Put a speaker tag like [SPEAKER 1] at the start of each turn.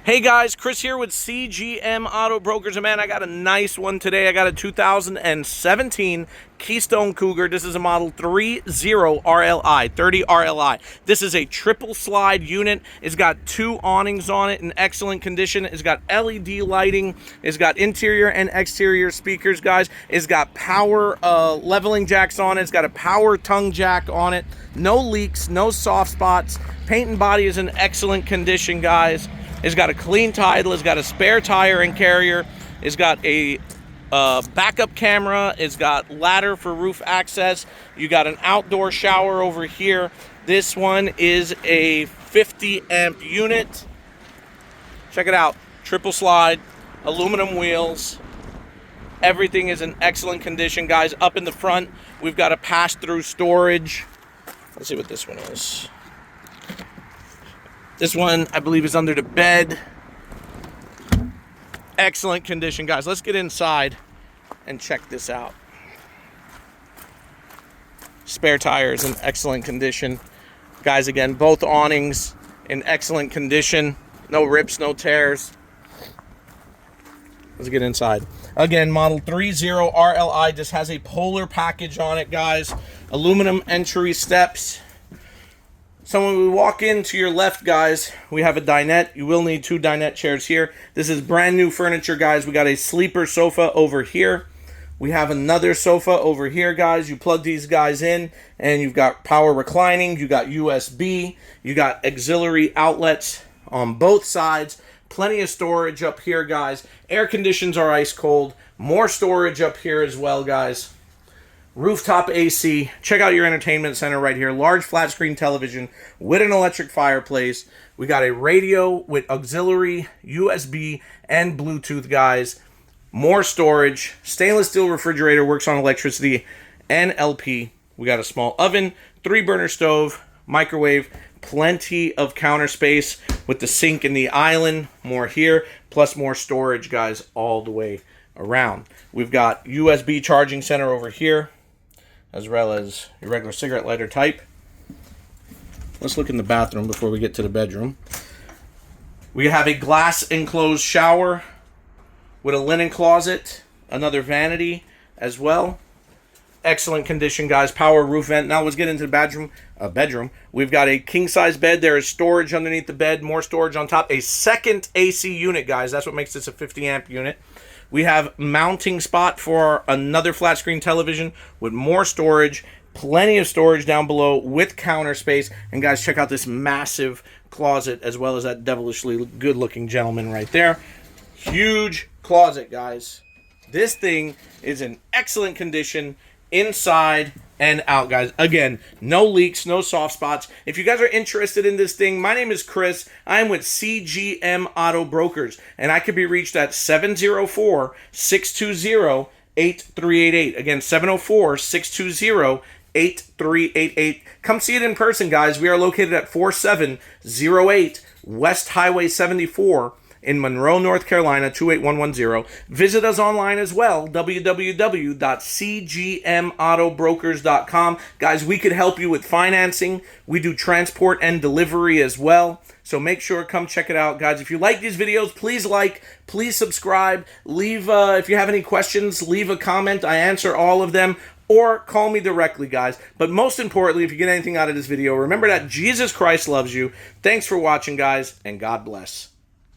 [SPEAKER 1] Hey guys, Chris here with CGM Auto Brokers. And man, I got a nice one today. I got a 2017 Keystone Cougar. This is a model 30RLI, 30RLI. This is a triple slide unit. It's got two awnings on it in excellent condition. It's got LED lighting. It's got interior and exterior speakers, guys. It's got power leveling jacks on it. It's got a power tongue jack on it. No leaks, no soft spots. Paint and body is in excellent condition, guys. It's got a clean title. It's got a spare tire and carrier. It's got a backup camera. It's got ladder for roof access. You got an outdoor shower over here. This one is a 50 amp unit. Check it out. Triple slide, aluminum wheels. Everything is in excellent condition, guys. Up in the front, we've got a pass-through storage. Let's see what this one is. This one, I believe, is under the bed. Excellent condition, guys. Let's get inside and check this out. Spare tires in excellent condition. Guys, again, both awnings in excellent condition. No rips, no tears. Let's get inside. Again, model 30RLI just has a polar package on it, guys. Aluminum entry steps. So when we walk in to your left, guys, we have a dinette. You will need two dinette chairs here. This is brand new furniture, guys. We got a sleeper sofa over here. We have another sofa over here, guys. You plug these guys in, and you've got power reclining. You got USB. You got auxiliary outlets on both sides. Plenty of storage up here, guys. Air conditions are ice cold. More storage up here as well, guys. Rooftop AC. Check out your entertainment center right here. Large flat screen television with an electric fireplace. We got a radio with auxiliary, USB, and Bluetooth, guys. More storage. Stainless steel refrigerator, works on electricity and LP. We got a small oven, 3-burner stove, microwave, plenty of counter space with the sink and the island. More here, plus more storage, guys, all the way around. We've got USB charging center over here, as well as your regular cigarette lighter type. Let's look in the bathroom before we get to the bedroom. We have a glass enclosed shower with a linen closet, another vanity as well. Excellent condition, guys. Power roof vent. Now let's get into the bedroom. We've got a king-size bed. There is storage underneath the bed, more storage on top. A second AC unit, guys. That's what makes this a 50 amp unit. We have mounting spot for another flat screen television with more storage, plenty of storage down below with counter space. And guys, check out this massive closet as well as that devilishly good looking gentleman right there. Huge closet, guys. This thing is in excellent condition inside and out, guys. Again, no leaks, no soft spots. If you guys are interested in this thing, my name is Chris. I'm with CGM Auto Brokers, and I can be reached at 704-620-8388. Again, 704-620-8388. Come see it in person, guys. We are located at 4708 West Highway 74 in Monroe, North Carolina, 28110. Visit us online as well, www.cgmautobrokers.com. Guys, we could help you with financing. We do transport and delivery as well. So make sure, come check it out, guys. If you like these videos, please like, please subscribe. Leave, if you have any questions, leave a comment. I answer all of them. Or call me directly, guys. But most importantly, if you get anything out of this video, remember that Jesus Christ loves you. Thanks for watching, guys, and God bless.